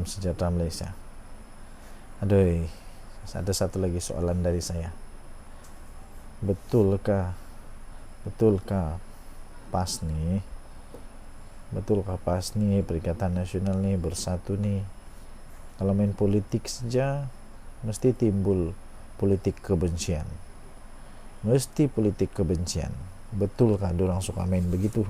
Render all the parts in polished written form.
Salam sejahtera Malaysia. Aduh, ada satu lagi soalan dari saya. Betulkah pas nih Perikatan Nasional nih bersatu nih? Kalau main politik saja mesti timbul politik kebencian. Betulkah dorang suka main begitu?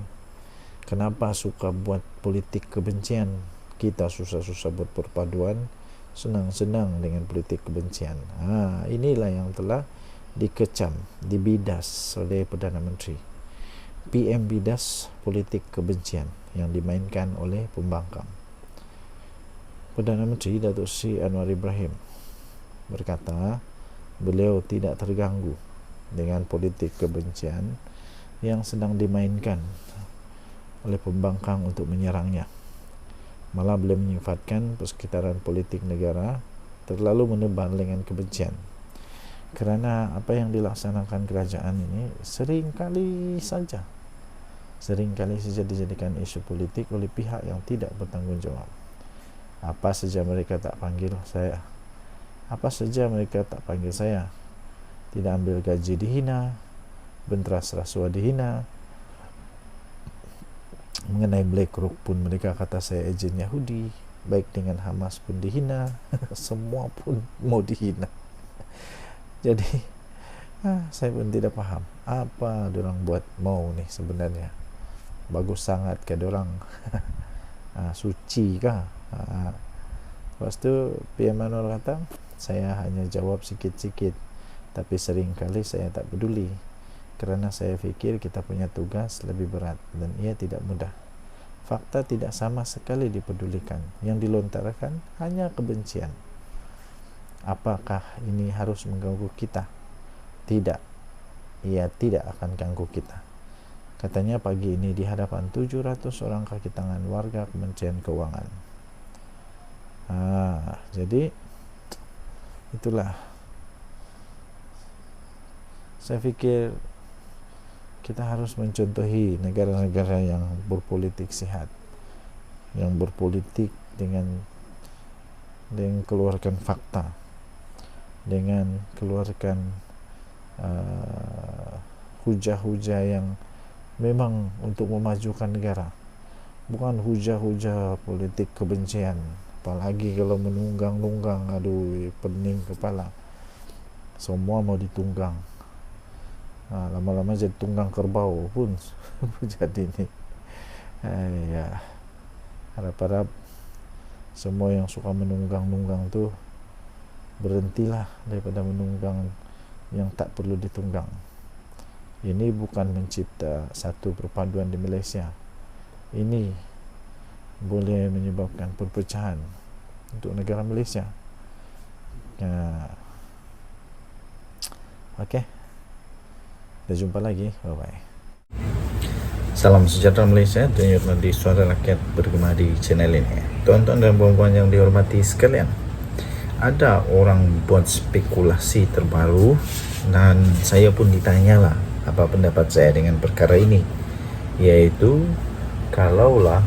Kenapa suka buat politik kebencian? Kita susah-susah buat perpaduan, senang-senang dengan politik kebencian. Inilah yang telah dikecam, dibidas oleh Perdana Menteri. PM bidas politik kebencian yang dimainkan oleh pembangkang. Perdana Menteri Datuk Seri Anwar Ibrahim berkata beliau tidak terganggu dengan politik kebencian yang sedang dimainkan oleh pembangkang untuk menyerangnya. Malah beliau menyifatkan persekitaran politik negara terlalu menebal dengan kebencian, kerana apa yang dilaksanakan kerajaan ini seringkali saja dijadikan isu politik oleh pihak yang tidak bertanggungjawab. Apa saja mereka tak panggil saya, tidak ambil gaji dihina, benteras rasuah dihina. Mengenai Black Rock pun mereka kata saya ejen Yahudi, baik dengan Hamas pun dihina. Semua pun mau dihina. Jadi saya pun tidak faham apa dorang buat mau nih sebenarnya. Bagus sangat ke dorang. Suci kah? Lepas tu PM Anwar kata saya hanya jawab sikit-sikit, tapi seringkali saya tak peduli, kerana saya fikir kita punya tugas lebih berat dan ia tidak mudah. Fakta tidak sama sekali dipedulikan, yang dilontarkan hanya kebencian. Apakah ini harus mengganggu kita? Tidak, ia tidak akan ganggu kita, katanya pagi ini di hadapan 700 orang kaki tangan warga Kementerian Keuangan. Jadi itulah, saya fikir kita harus mencontohi negara-negara yang berpolitik sehat, yang berpolitik dengan keluarkan fakta, dengan keluarkan hujah-hujah yang memang untuk memajukan negara, bukan hujah-hujah politik kebencian. Apalagi kalau menunggang-nunggang, aduh, pening kepala. Semua mau ditunggang. Lama-lama jadi tunggang kerbau pun jadi ni. Harap-harap semua yang suka menunggang-nunggang tu berhentilah daripada menunggang yang tak perlu ditunggang. Ini bukan mencipta satu perpaduan di Malaysia. Ini boleh menyebabkan perpecahan untuk negara Malaysia. Okey, kita jumpa lagi. Bye-bye. Salam sejahtera Malaysia. Tuan Nadi Suara Rakyat bergema di channel ini. Tuan-tuan dan puan-puan yang dihormati sekalian, ada orang buat spekulasi terbaru dan saya pun ditanyalah apa pendapat saya dengan perkara ini, iaitu kalaulah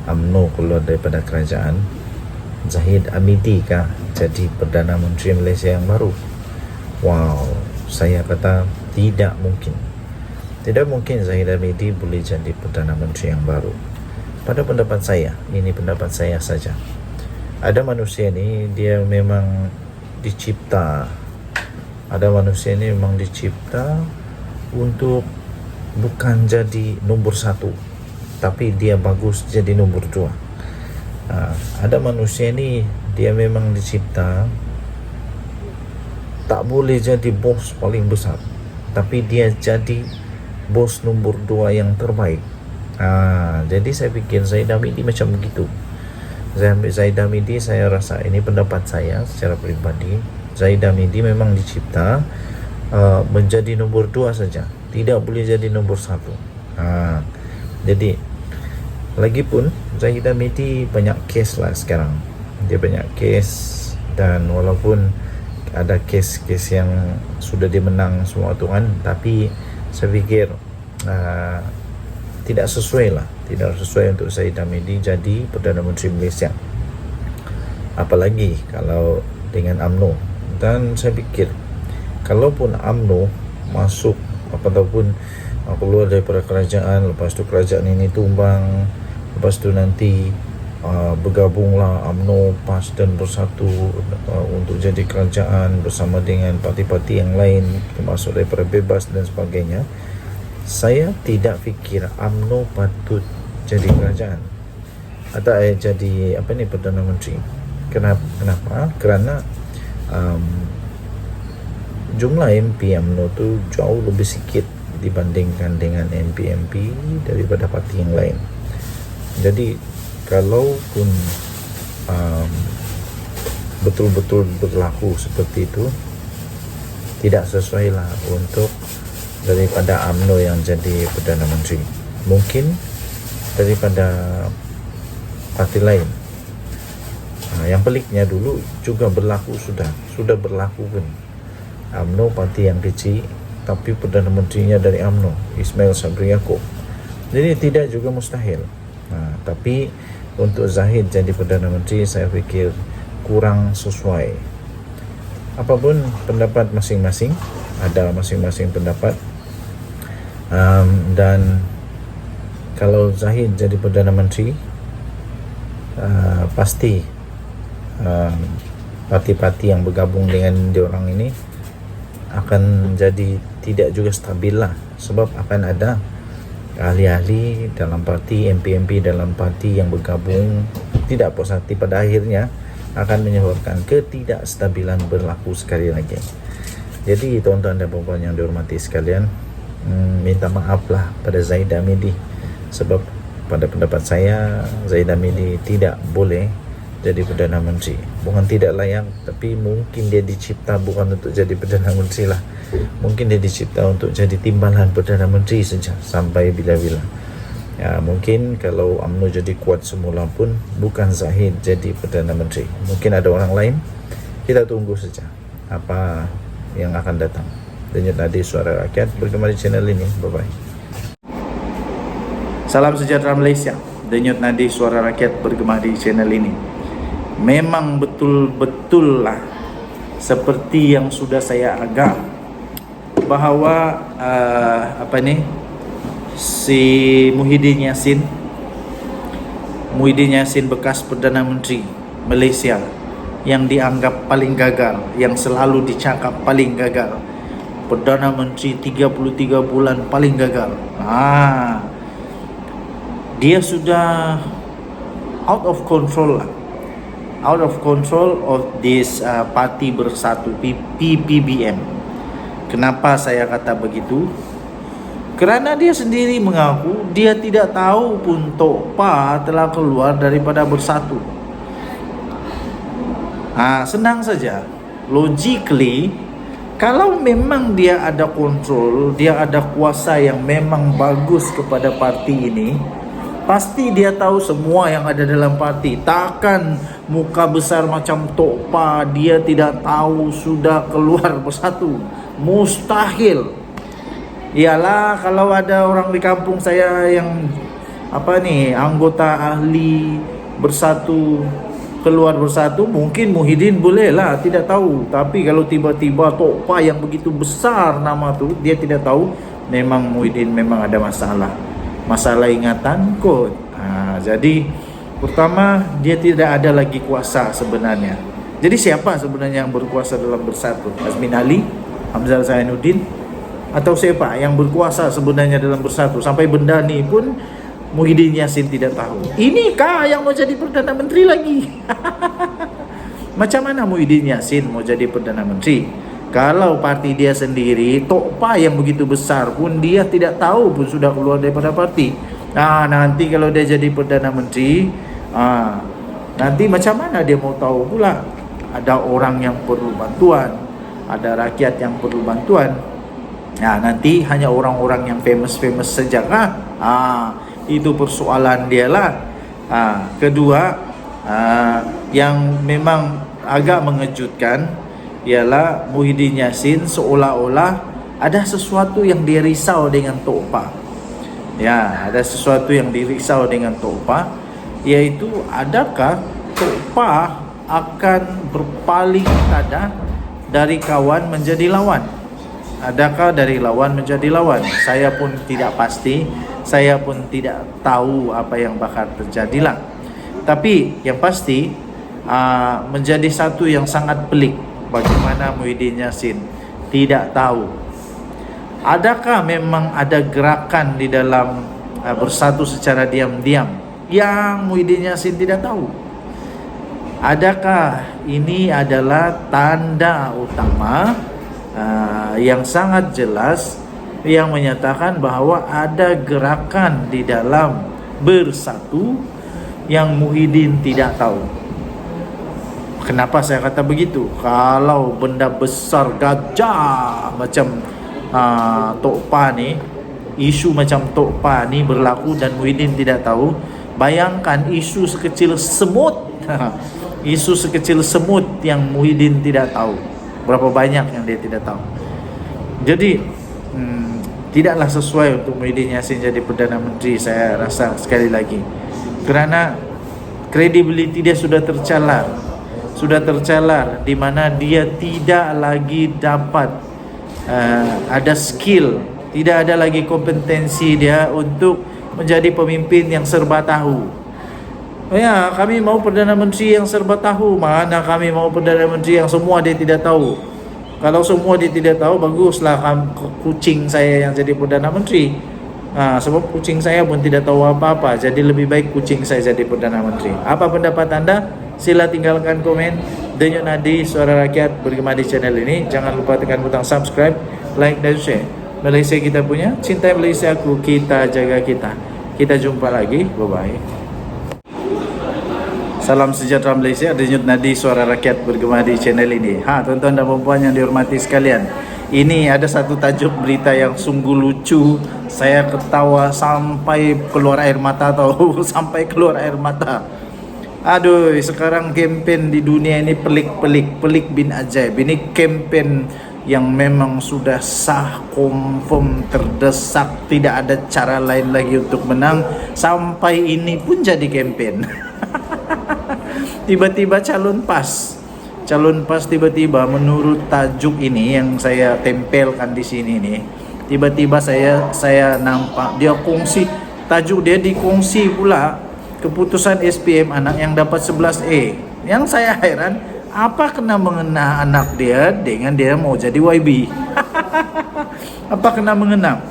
UMNO keluar daripada kerajaan, Zahid Hamidi kah jadi Perdana Menteri Malaysia yang baru? Wow, saya kata tidak mungkin Zahid Hamidi boleh jadi Perdana Menteri yang baru. Pada pendapat saya, ini pendapat saya saja, ada manusia ni dia memang dicipta untuk bukan jadi nombor satu, tapi dia bagus jadi nombor dua. Ada manusia ni dia memang dicipta tak boleh jadi bos paling besar, tapi dia jadi bos nombor dua yang terbaik. Jadi saya fikir Zahid Hamidi macam begitu. Zahid Hamidi, saya rasa, ini pendapat saya secara peribadi, Zahid Hamidi memang dicipta menjadi nombor dua saja, tidak boleh jadi nombor satu. Jadi lagipun Zahid Hamidi banyak kes lah sekarang, dia banyak kes, dan walaupun ada kes-kes yang sudah dimenang semua tu kan, tapi saya fikir tidak sesuai tidak sesuai untuk Zaid Hamidi jadi Perdana Menteri Malaysia, apalagi kalau dengan UMNO. Dan saya fikir kalaupun UMNO masuk ataupun keluar daripada kerajaan, lepas tu kerajaan ini tumbang, lepas tu nanti bergabunglah UMNO, PAS dan Bersatu untuk jadi kerajaan bersama dengan parti-parti yang lain, termasuk daripada Bebas dan sebagainya. Saya tidak fikir UMNO patut jadi kerajaan atau jadi Perdana Menteri. Kenapa? Kerana jumlah MP UMNO tu jauh lebih sikit dibandingkan dengan MP-MP daripada parti yang lain. Jadi kalaupun betul-betul berlaku seperti itu, tidak sesuai lah untuk daripada UMNO yang jadi Perdana Menteri. Mungkin daripada parti lain. Yang peliknya dulu juga berlaku, sudah berlaku pun. UMNO parti yang kecil, tapi Perdana Menterinya dari UMNO, Ismail Sabri Yaakob. Jadi tidak juga mustahil. Tapi untuk Zahid jadi Perdana Menteri, saya fikir kurang sesuai. Apapun pendapat masing-masing, ada masing-masing pendapat. Dan kalau Zahid jadi Perdana Menteri, pasti parti-parti yang bergabung dengan diorang ini akan jadi tidak juga stabil lah, sebab akan ada ahli-ahli dalam parti, MP-MP dalam parti yang bergabung tidak puas hati, pada akhirnya akan menyebabkan ketidakstabilan berlaku sekali lagi. Jadi tuan-tuan dan puan-puan yang dihormati sekalian, minta maaf lah pada Zaid Hamidi, sebab pada pendapat saya Zaid Hamidi tidak boleh jadi Perdana Menteri. Bukan tidak layak, tapi mungkin dia dicipta bukan untuk jadi Perdana Menteri lah. Mungkin dia dicipta untuk jadi timbalan Perdana Menteri saja sampai bila-bila. Mungkin kalau UMNO jadi kuat semula pun bukan Zahid jadi Perdana Menteri. Mungkin ada orang lain. Kita tunggu saja apa yang akan datang. Denyut Nadi Suara Rakyat bergema di channel ini. Bye-bye. Salam sejahtera Malaysia. Denyut Nadi Suara Rakyat bergema di channel ini. Memang betul-betul lah seperti yang sudah saya agak, bahawa si Muhyiddin Yassin bekas Perdana Menteri Malaysia yang dianggap paling gagal, yang selalu dicakap paling gagal, Perdana Menteri 33 bulan paling gagal. Dia sudah out of control of this parti Bersatu, PPBM. Kenapa saya kata begitu? Kerana dia sendiri mengaku dia tidak tahu pun Tok Pa telah keluar daripada Bersatu. Senang saja. Logically, kalau memang dia ada kontrol, dia ada kuasa yang memang bagus kepada parti ini, pasti dia tahu semua yang ada dalam parti. Takkan muka besar macam Tok Pa dia tidak tahu sudah keluar Bersatu. Mustahil. Ialah kalau ada orang di kampung saya yang anggota ahli Bersatu keluar Bersatu, mungkin Muhyiddin boleh lah tidak tahu. Tapi kalau tiba-tiba Tok Pa yang begitu besar nama tu dia tidak tahu, memang Muhyiddin memang ada masalah ingatan kot. Jadi pertama, dia tidak ada lagi kuasa sebenarnya. Jadi siapa sebenarnya yang berkuasa dalam Bersatu? Azmin Ali, Hamzah Zainuddin, atau siapa yang berkuasa sebenarnya dalam Bersatu? Sampai benda ni pun Muhyiddin Yassin tidak tahu. Inikah yang mau jadi Perdana Menteri lagi? Macam mana Muhyiddin Yassin mau jadi Perdana Menteri kalau parti dia sendiri, Tok Pa yang begitu besar pun dia tidak tahu pun sudah keluar daripada parti? Nanti kalau dia jadi Perdana Menteri, nanti macam mana dia mau tahu pula? Ada orang yang perlu bantuan, ada rakyat yang perlu bantuan. Nanti hanya orang-orang yang famous saja kah? Itu persoalan dia lah. Kedua, yang memang agak mengejutkan ialah Muhyiddin Yassin seolah-olah ada sesuatu yang dia risau dengan Tok Pa. Ya, ada sesuatu yang dirisau dengan Tok Pa, yaitu adakah Tok Pa akan berpaling tada dari kawan menjadi lawan? Adakah dari lawan menjadi lawan? Saya pun tidak pasti, saya pun tidak tahu apa yang bakal terjadilah. Tapi yang pasti menjadi satu yang sangat pelik bagaimana Muhyiddin Yassin tidak tahu. Adakah memang ada gerakan di dalam bersatu secara diam-diam yang Muhyiddin Yassin tidak tahu? Adakah ini adalah tanda utama yang sangat jelas yang menyatakan bahwa ada gerakan di dalam bersatu yang Muhyiddin tidak tahu? Kenapa saya kata begitu? Kalau benda besar gajah macam Tok Pa ni, isu macam Tok Pa ni berlaku dan Muhyiddin tidak tahu, bayangkan isu sekecil semut isu sekecil semut yang Muhyiddin tidak tahu, berapa banyak yang dia tidak tahu. Jadi tidaklah sesuai untuk Muhyiddin Yassin jadi Perdana Menteri, saya rasa sekali lagi, kerana kredibiliti dia sudah tercalar di mana dia tidak lagi dapat ada skill, tidak ada lagi kompetensi dia untuk menjadi pemimpin yang serba tahu. Ya, kami mau Perdana Menteri yang serba tahu. Mana kami mau Perdana Menteri yang semua dia tidak tahu. Kalau semua dia tidak tahu, baguslah kucing saya yang jadi Perdana Menteri. Sebab kucing saya pun tidak tahu apa-apa, jadi lebih baik kucing saya jadi Perdana Menteri. Apa pendapat anda? Sila tinggalkan komen. Denyut Nadi Suara Rakyat bergema di channel ini. Jangan lupa tekan butang subscribe, like dan share. Malaysia kita punya, cintai Malaysia aku, kita jaga kita. Kita jumpa lagi, bye bye. Salam sejahtera Malaysia, Denyut Nadi Suara Rakyat bergema di channel ini. Tuan-tuan dan puan yang dihormati sekalian, ini ada satu tajuk berita yang sungguh lucu. Saya ketawa sampai keluar air mata tahu, sampai keluar air mata. Aduh, sekarang kempen di dunia ini pelik bin ajaib. Ini kempen yang memang sudah sah, confirm, terdesak, tidak ada cara lain lagi untuk menang. Sampai ini pun jadi kempen. Tiba-tiba calon pas tiba-tiba menurut tajuk ini yang saya tempelkan di sini nih. Tiba-tiba saya nampak dia kongsi, tajuk dia dikongsi pula, keputusan SPM anak yang dapat 11A. Yang saya heran, apa kena mengena anak dia dengan dia mau jadi YB? Apa kena mengena?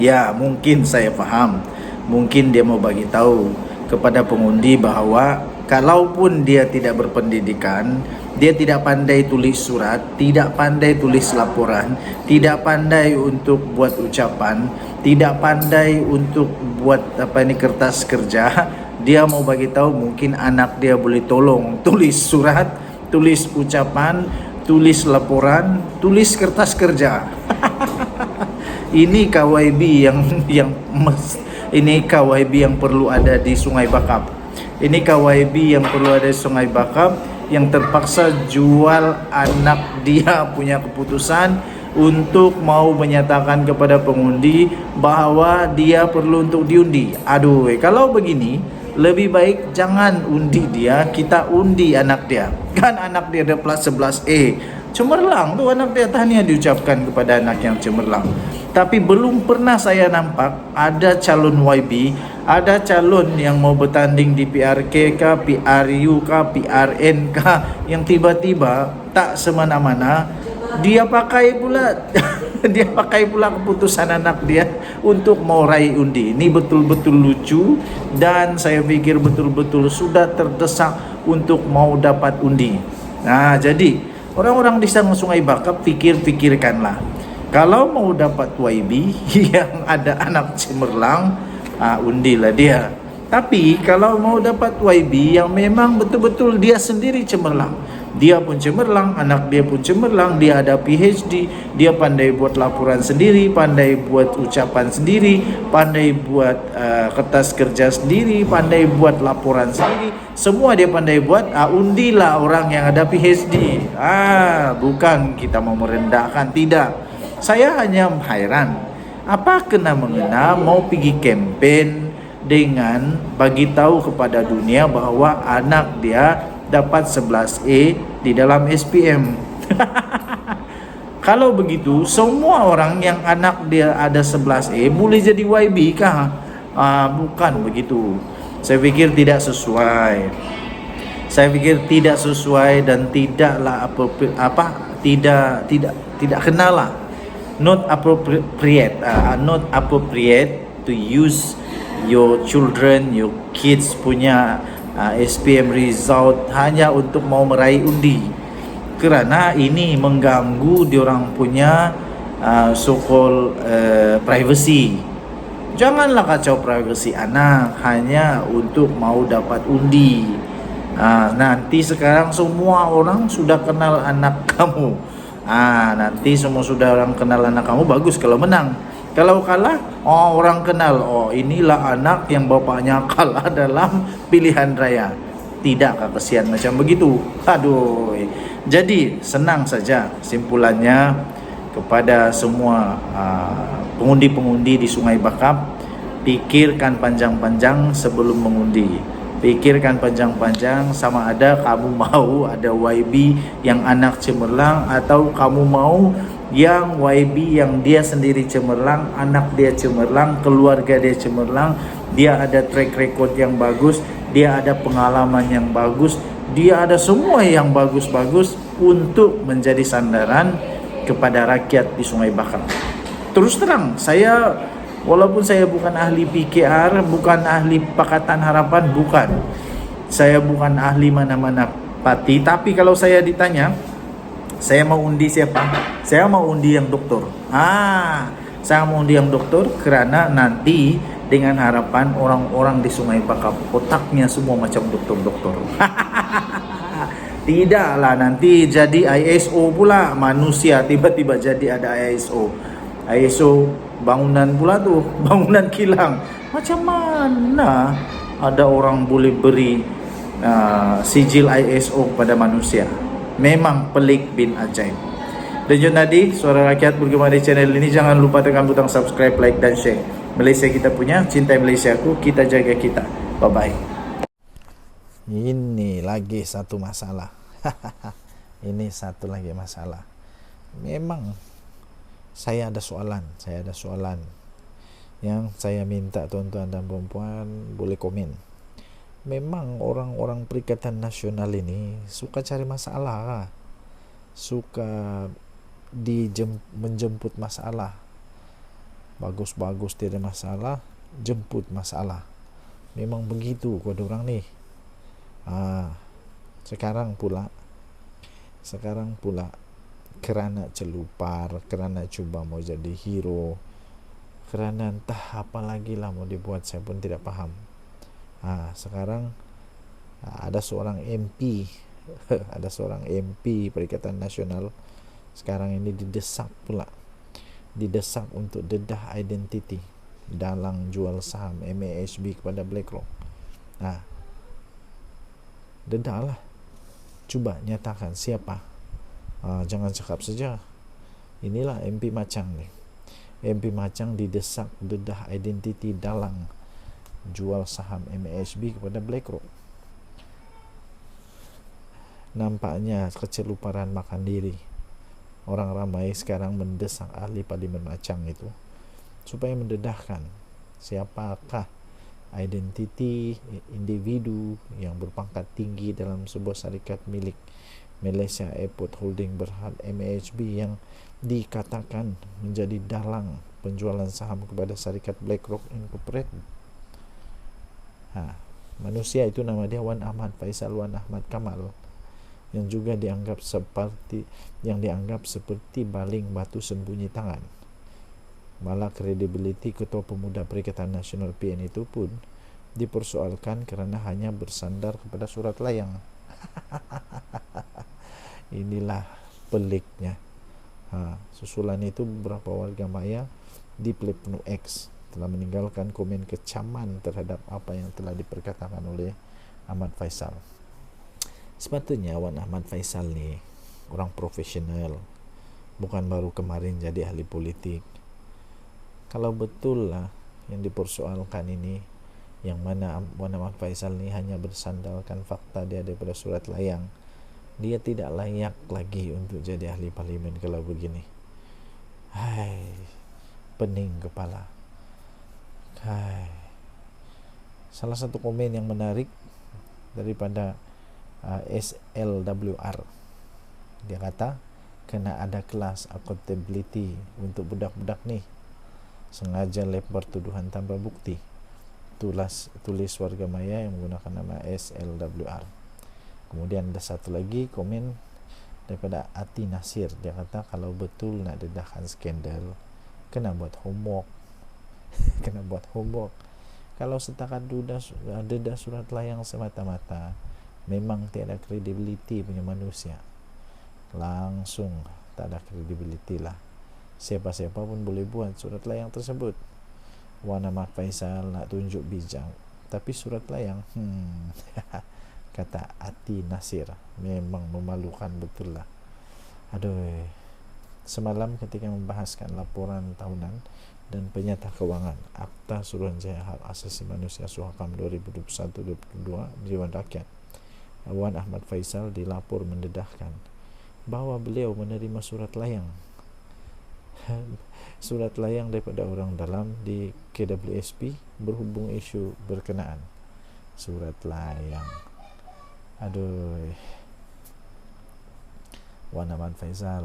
Ya, mungkin saya faham. Mungkin dia mau bagi tahu kepada pengundi bahawa kalaupun dia tidak berpendidikan, dia tidak pandai tulis surat, tidak pandai tulis laporan, tidak pandai untuk buat ucapan, tidak pandai untuk buat kertas kerja, dia mau bagi tahu mungkin anak dia boleh tolong tulis surat, tulis ucapan, tulis laporan, tulis kertas kerja. Ini KYB ini KYB yang perlu ada di Sungai Bakap. Ini KYB yang perlu ada di Sungai Bakap, yang terpaksa jual anak dia punya keputusan untuk mau menyatakan kepada pengundi bahawa dia perlu untuk diundi. Aduh, kalau begini lebih baik jangan undi dia, kita undi anak dia. Kan anak dia ada plus 11A. Cemerlang tu anak dia, tahniah diucapkan kepada anak yang cemerlang. Tapi belum pernah saya nampak ada calon YB, ada calon yang mau bertanding di PRK kah, PRU kah, PRN kah, yang tiba-tiba tak semena-mana dia pakai pula dia pakai pula keputusan anak dia untuk mau raih undi. Ini betul-betul lucu dan saya pikir betul-betul sudah terdesak untuk mau dapat undi. Nah, jadi orang-orang di Sungai Bakap pikirkanlah, kalau mau dapat YB yang ada anak cemerlang, undilah dia. Tapi kalau mau dapat YB yang memang betul-betul dia sendiri cemerlang, dia pun cemerlang, anak dia pun cemerlang, dia ada PhD, dia pandai buat laporan sendiri, pandai buat ucapan sendiri, pandai buat kertas kerja sendiri, pandai buat laporan sendiri, semua dia pandai buat. Undilah orang yang ada PhD. Bukan kita mau merendahkan, tidak. Saya hanya heran, Apa kena mengena mau pergi campaign dengan bagi tahu kepada dunia bahwa anak dia dapat 11A di dalam SPM. Kalau begitu, semua orang yang anak dia ada 11A boleh jadi YB kah? Bukan begitu. Saya pikir tidak sesuai. Saya pikir tidak sesuai dan tidaklah tidak kenalah. Not appropriate, not appropriate to use your children, your kids punya SPM result hanya untuk mau meraih undi. Kerana ini mengganggu diorang punya so-called privacy. Janganlah kacau privacy anak hanya untuk mau dapat undi. Nanti sekarang semua orang sudah kenal anak kamu. Nanti semua sudah orang kenal anak kamu, bagus kalau menang. Kalau kalah, orang kenal, inilah anak yang bapaknya kalah dalam pilihan raya. Tidakkah kesian macam begitu? Aduh. Jadi senang saja simpulannya kepada semua pengundi-pengundi di Sungai Bakap, pikirkan panjang-panjang sebelum mengundi. Pikirkan panjang-panjang sama ada kamu mau ada YB yang anak cemerlang atau kamu mau yang YB yang dia sendiri cemerlang, anak dia cemerlang, keluarga dia cemerlang, dia ada track record yang bagus, dia ada pengalaman yang bagus, dia ada semua yang bagus-bagus untuk menjadi sandaran kepada rakyat di Sungai Bakap. Terus terang, saya walaupun saya bukan ahli PKR, bukan ahli Pakatan Harapan, bukan. Saya bukan ahli mana-mana parti, tapi kalau saya ditanya, saya mau undi siapa? Saya mau undi yang doktor. Saya mau undi yang doktor kerana nanti dengan harapan orang-orang di Sungai Bakap otaknya semua macam doktor-doktor. Tidaklah nanti jadi ISO pula, manusia tiba-tiba jadi ada ISO bangunan pula tuh, bangunan kilang. Macam mana ada orang boleh beri sijil ISO pada manusia? Memang pelik bin ajaib. Dan jom tadi Suara Rakyat bergema di channel ini, jangan lupa tekan butang subscribe, like dan share. Malaysia kita punya, cintai Malaysia aku, kita jaga kita. Bye bye. Ini lagi satu masalah. Ini satu lagi masalah. Memang saya ada soalan yang saya minta tuan-tuan dan puan-puan boleh komen. Memang orang-orang Perikatan Nasional ini suka cari masalah, suka menjemput masalah. Bagus-bagus tiada masalah, jemput masalah. Memang begitu kode orang ni. Sekarang pula kerana celupar, kerana cuba mau jadi hero, kerana entah apa lagi lah mau dibuat, saya pun tidak paham. Sekarang ada seorang MP ada seorang MP Perikatan Nasional sekarang ini didesak untuk dedah identiti dalam jual saham MASB kepada BlackRock. Dedahlah, cuba nyatakan siapa. Jangan cakap saja. Inilah MP Macang ni. MP Macang didesak dedah identiti dalang jual saham MASB kepada BlackRock. Nampaknya keceluparan makan diri. Orang ramai sekarang mendesak ahli Parlimen Macang itu supaya mendedahkan siapakah identiti individu yang berpangkat tinggi dalam sebuah syarikat milik Malaysia Airport Holding Berhad MASB yang dikatakan menjadi dalang penjualan saham kepada syarikat BlackRock Incorporated. Manusia itu nama dia Wan Ahmad Faisal Wan Ahmad Kamal, yang juga dianggap seperti baling batu sembunyi tangan. Malah kredibiliti Ketua Pemuda Perikatan Nasional PN itu pun dipersoalkan kerana hanya bersandar kepada surat layang. Inilah peliknya. Susulan itu beberapa warga maya di Plebnu X telah meninggalkan komen kecaman terhadap apa yang telah diperkatakan oleh Ahmad Faisal. Sepatutnya Wan Ahmad Faisal ni orang profesional, bukan baru kemarin jadi ahli politik. Kalau betul lah yang dipersoalkan ini, yang mana Wan Ahmad Faisal ni hanya bersandalkan fakta dia daripada surat layang, dia tidak layak lagi untuk jadi ahli parlimen kalau begini. Hai, pening kepala. Hai. Salah satu komen yang menarik daripada SLWR, dia kata kena ada kelas accountability untuk budak-budak ni, sengaja lempar tuduhan tanpa bukti. Tulis warga maya yang menggunakan nama SLWR. Kemudian ada satu lagi komen daripada Ati Nasir, dia kata kalau betul nak dedahkan skandal, kena buat homework. Kena buat homework. Kalau setakat dedah surat layang semata-mata, memang tiada kredibiliti punya manusia, langsung tak ada kredibiliti lah. Siapa-siapa pun boleh buat surat layang tersebut. Wan Ahmad Faisal nak tunjuk bijak, tapi surat layang kata Ati Nasir, memang memalukan betul lah. Aduh. Semalam ketika membahaskan laporan tahunan dan penyata kewangan Akta Suruhanjaya Hak Asasi Manusia Suhakam 2021-2022 Dewan Rakyat, Wan Ahmad Faisal dilapor mendedahkan bahawa beliau menerima surat layang surat layang daripada orang dalam di KWSP berhubung isu berkenaan. Surat layang. Aduh. Wan Ahmad Faisal,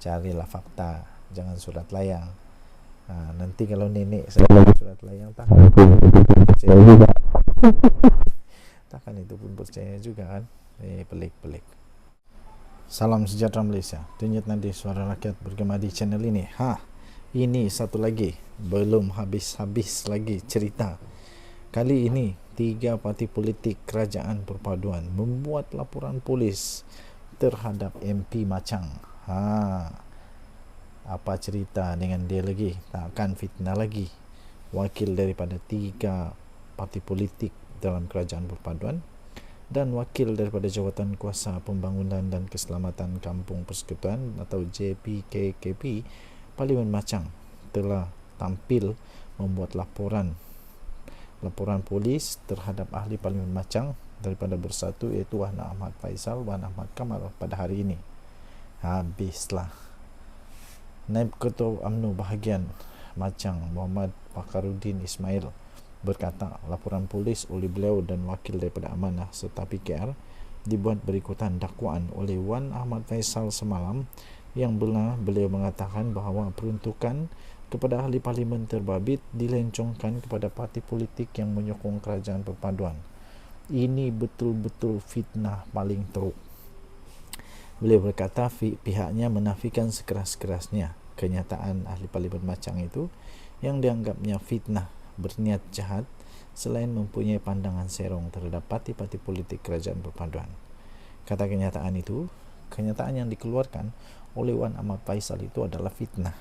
carilah fakta, jangan surat layang. Nanti kalau nenek saya surat layang, takkan itu pun percaya juga kan. Pelik. Salam sejahtera Malaysia. Tunjuk nanti suara rakyat bergema di channel ini. Ini satu lagi, belum habis lagi cerita. Kali ini 3 parti politik kerajaan perpaduan membuat laporan polis terhadap MP Machang. Apa cerita dengan dia lagi? Takkan fitnah lagi. Wakil daripada 3 parti politik dalam kerajaan perpaduan dan wakil daripada Jawatan Kuasa Pembangunan dan Keselamatan Kampung Persekutuan atau JPKKP Parlimen Machang telah tampil membuat laporan polis terhadap ahli Parlimen Machang daripada Bersatu, iaitu Wan Ahmad Faisal, Wan Ahmad Kamal pada hari ini. Habislah. Naib Ketua UMNO bahagian Machang Muhammad Fakhruddin Ismail berkata laporan polis oleh beliau dan wakil daripada Amanah serta PKR dibuat berikutan dakwaan oleh Wan Ahmad Faisal semalam, yang beliau mengatakan bahawa peruntukan kepada ahli parlimen terbabit dilencongkan kepada parti politik yang menyokong kerajaan perpaduan. Ini betul-betul fitnah paling teruk. Beliau berkata pihaknya menafikan sekeras-kerasnya kenyataan ahli parlimen Machang itu yang dianggapnya fitnah, berniat jahat, selain mempunyai pandangan serong terhadap parti-parti politik kerajaan perpaduan. Kata kenyataan yang dikeluarkan oleh Wan Ahmad Faisal itu adalah fitnah,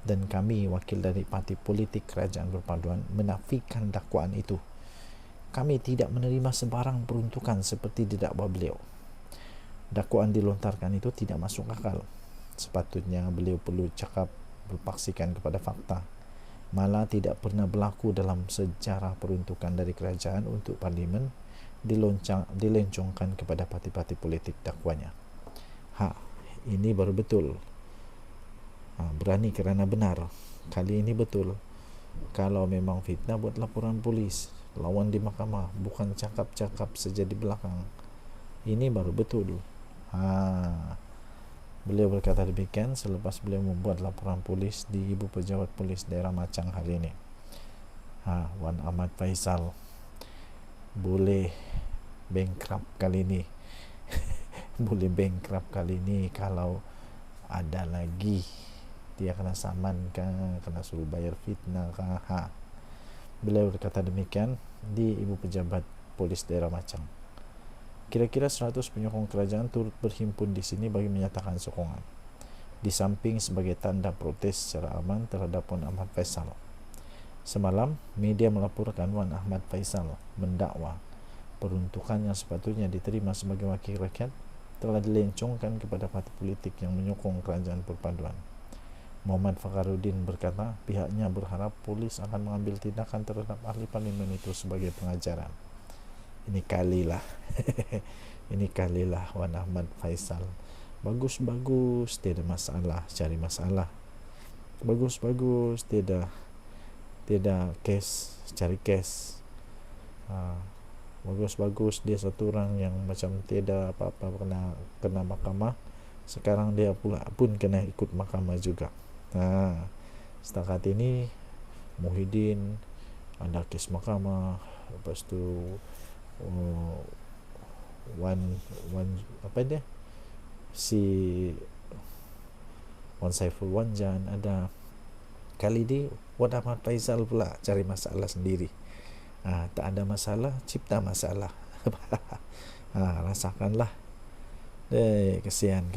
dan kami wakil dari parti politik kerajaan perpaduan menafikan dakwaan itu. Kami tidak menerima sebarang peruntukan seperti didakwa beliau. Dakwaan dilontarkan itu tidak masuk akal. Sepatutnya beliau perlu cakap berpaksikan kepada fakta. Malah tidak pernah berlaku dalam sejarah peruntukan dari kerajaan untuk parlimen dilencongkan kepada parti-parti politik dakwanya. Ini baru betul. Berani kerana benar. Kali ini betul. Kalau memang fitnah, buat laporan polis, lawan di mahkamah, bukan cakap-cakap saja di belakang. Ini baru betul. Beliau berkata demikian selepas beliau membuat laporan polis di Ibu Pejabat Polis Daerah Machang hari ini. Wan Ahmad Faisal boleh bankrupt kali ini. Boleh bankrupt kali ini kalau ada lagi dia kena saman kah, kena suruh bayar fitnah kah. Beliau berkata demikian di Ibu Pejabat Polis Daerah Machang. Kira-kira 100 penyokong kerajaan turut berhimpun di sini bagi menyatakan sokongan, di samping sebagai tanda protes secara aman terhadap Wan Ahmad Faisal. Semalam, media melaporkan Wan Ahmad Faisal mendakwa peruntukan yang sepatutnya diterima sebagai wakil rakyat telah dilencongkan kepada parti politik yang menyokong kerajaan perpaduan. Muhammad Fakhrudin berkata pihaknya berharap polis akan mengambil tindakan terhadap ahli parlimen itu sebagai pengajaran. Ini kalilah ini kalilah Wan Ahmad Faisal. Bagus-bagus, tiada masalah, cari masalah. Bagus-bagus, tiada case, cari case. Bagus-bagus, dia satu orang yang macam tiada apa-apa kena mahkamah. Sekarang dia pula pun kena ikut mahkamah juga. Setakat ini Muhyiddin ada kes mahkamah, lepas tu Wan Saiful Wanjan ada. Kali ini Wan Ahmad Faisal pula cari masalah sendiri. Tak ada masalah, cipta masalah. Rasakanlah. Kesian